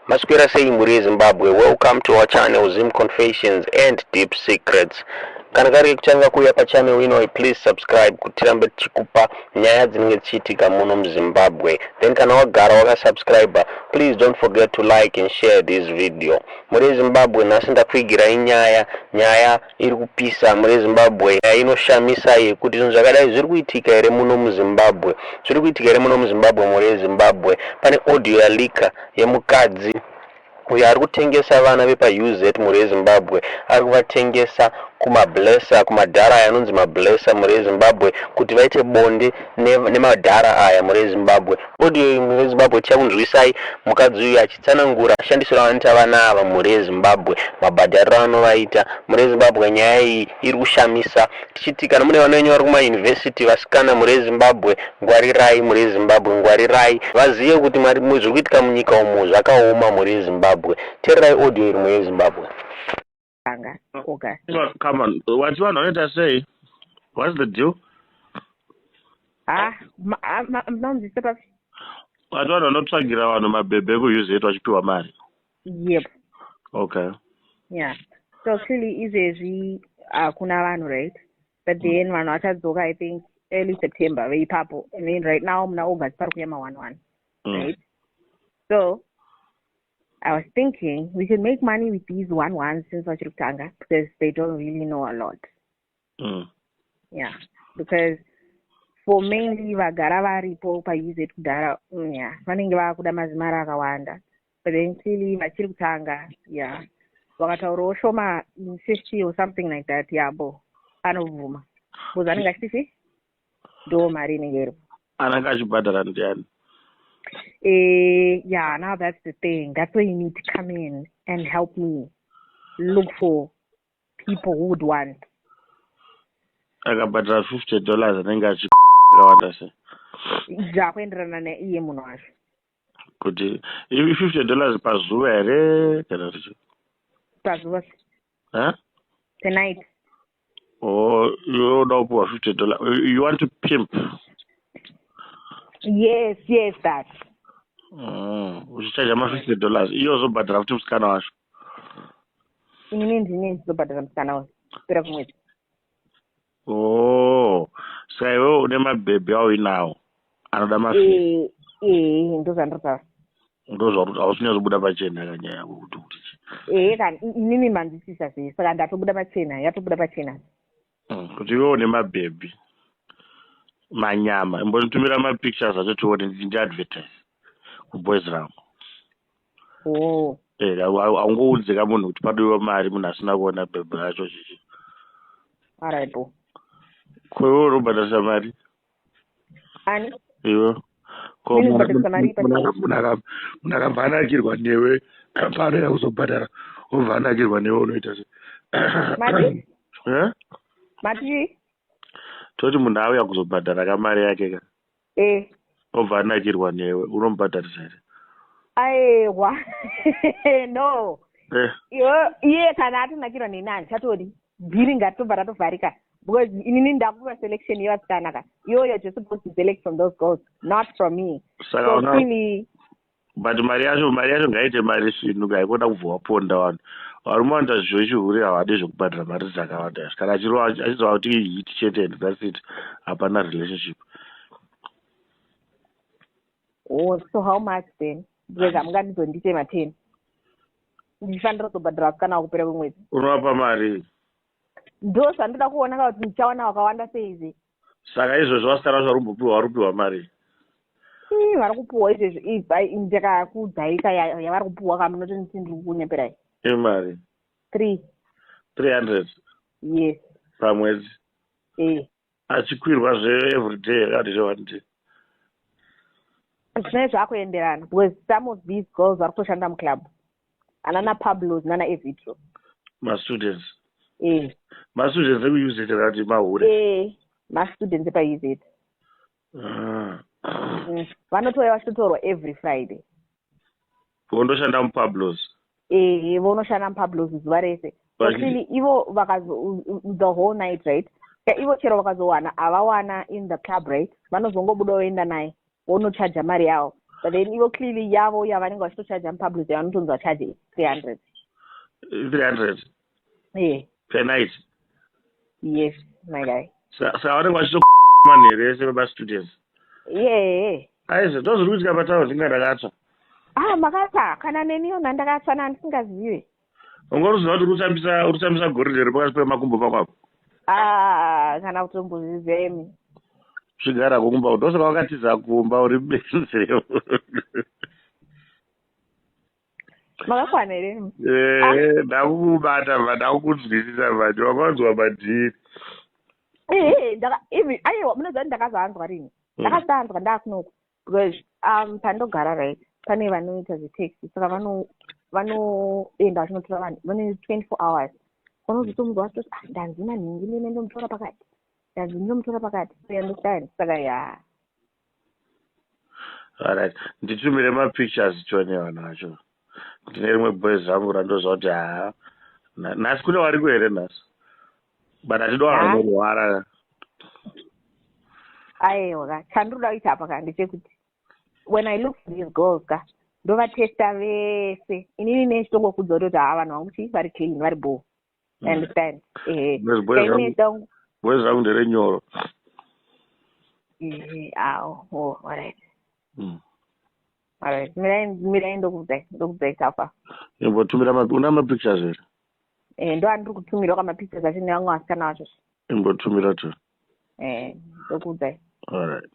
Masquera saying Muri Zimbabwe, welcome to our channel Zim Confessions and Deep Secrets. Kana kari kuchanga kuya pa channel ino, please subscribe kutirambe chikupa nyaya dzinenge chitika muno Zimbabwe. Then kana wagara waka subscriber, please don't forget to like and share this video. Muri Zimbabwe nasinda kwigira nyaya iri kupisa muri Zimbabwe inoshamisa yekuti zvinhu zvakadai zviri kuitika ere muno muZimbabwe. Zviri kuitika ere muno muZimbabwe muri Zimbabwe. Pane audio yalika yemukadzi uyo ari kutengesa vana vepa UZ muri Zimbabwe, ari kuvatengesa kumablesa kumadhara aya anonzi mablesa muri Zimbabwe kuti vaite bonde nemadhara aya muri Zimbabwe. Audio muri Zimbabwe tichakunzwisai mukadzi uyu achitsanangura shandisiro anoita vana ava muri Zimbabwe, mabhadhariro anovaita muri Zimbabwe. Nyaya iyi iri kushamisa tichitika nemune vana venyu vari kumayunivhesiti vasikana muri Zimbabwe. Ngwarirai muri Zimbabwe, ngwarirai vazive kuti zviri kuitika munyika umu zvakaoma muri Zimbabwe. Teererai audio iri muri Zimbabwe. Okay. Come on. What you want to say? What's the deal? I'm not the type of. I don't know. Try get around my baby who use it as to a man. Yep. Okay. Yeah. So clearly, is a Kunavan, right? But then one I think early September, very purple. I mean, right now I'm now August, Parkuyama 1-1, right? So I was thinking we should make money with these 1-1s since Achitsangura because they don't really know a lot. Yeah, because for mainly vagara varipo pa use it kudara vanenge vakuda mazimara akawanda, but then clearly Achitsangura vakataurawo shoma 50 or something like that yabo anovhuma because anenge achitifi ndo mari inenge iripo anenge achibhadhara ndiani. Yeah, now that's the thing. That's where you need to come in and help me look for people who would want. Akabhadhara $50 anenge achikawanda se. Zvakuenderana neiye munhu wacho. Kuti $50 pazuva here kana kuti? Pazuva. Huh? Tonight. Oh, you don't put $50. You want to pimp? Yes, that. Uchichaja $50. Iyo zobhadhara kuti musikana wacho. Inini ndini ndizobhadhara musikana wacho kupera kumwedzi. Oh, saka iwewe une mabhebhi auinawo anoda mafii. Ndozvandinotaura. Ndozvakuti hausinyazobuda pachena kanyaya yako kuti kani inini manzwisisa sei saka ndatobuda pachena yatobuda pachena. Kuti iwewe une mabhebhi manyama imbonitumira mapictures acho tione ndiadvertise kuboys rangu. Haungoudze kamunhu kuti padiwa mari munhu asina kuona bhebhi racho chichi. Alright. Kwewe urobhadharisa mari? Ani? Iwe? Munhu akamvanakirwa newe paanoenda kuzobhadhara omvanakirwa newe unoita se. Mati? Mati? Toti munhu auya kuzobhadhara kamari yake ka? Omvanakirwa newe unomubhadharisa here? Aiwa. No. Iye kana atonakirwa nenani chatodi bhiri ngatobva ratovharika because inini ndakupa selection yevasikana ka you're just supposed to select from those girls, not from me. So really, but mari yacho ngaite mari shinu ngaikona kubva waponda vanhu varume vanoita zvezvihuri havadi zvekubhadhara mari dzakawanda kana achizwa kuti ihit chete and that's it, hapana relationship. So how much then? Because hamungandizonditema 10 ndifanira kuzobhadhara vasikana vakupera kwemwedzi. Unovapa mari? Ndo zvandinoda kuona kuti ndichawana wakawanda seizi. Saka izvozvo vasikana varupiwa mari? Vari kupiwa izvezvi ndakakuudzaika yavari kupiwa kamunoti ndiri kunyeperai. Imari? 300? Yes. Pamwedzi? Achikwirwa everyday akati zve1 zvine zvakuenderana because some of these girls vari kutoshanda muclub anana Pablos nana Evitro. Mastudents? Mastudents ekuUZ akati mahure? Mastudents epaUZ. Vanotouya vachitotorwa every Friday. Vondoshanda muPablos? Vonoshanda muPablos zuva rese. Actually, ivo the whole night, right? Ivo chero vakazowana avawana in the club, right? Vanozongobuda voenda naye vonochaja mari yavo. But then you clearly yavo yavanenge vachitocharge mupublic vanotonzi vacharge 300. 300 Yeah. per night. Yes, my guy. So vanenge vachitomanhere ese vemastudents. Yeah. Aizve ndozviri kuitika patauni ndingandakatsva. Makatsva kana neniyo ndandakatsva nandisingazive. Ungoruziva kuti urutambisa goridhe riri pakati pemakumbo pakwako. Kana kutombozvizemi. Zvigara kumba ndosaka wakatiza kumba uri benzero. Makakwana here. Ndakukubata ndakukunzwisisa manje wakanzwa madhiri. Aiwa munoziva kuti ndakazanzwa rini. Ndakazanzwa ndakunoko because pandogara right pane vanoita zvetaxi saka vanoenda vachinotora vanhu vane 24 hours. Unozotomuzwa wachitoti ndanzi manhingi nene ndomutora pakati. Ndanzi ndomutora pakati. You understand? Saka ya. Alright. Nditumire mapictures chone vanhu vacho. Ndine rimwe boys rangu randozva kuti nhasi kune wariko here nhasi. But atidowana unorwara. Aiwa chandinoda kuita apa ka ndechekuti when I look for these girls ka ndovatesta vese inini nechitongokudza kuti vanhu vangu chi vari clean vari bo. Understand? Boys rangu nderenyoro. Alright. Alright, mirai ndokudzai kafa. Una mapictures here? Ndo andiri kutumira mapictures acho nevangu vasikana vacho. Imbotumira tu. Ndokudzai. Alright.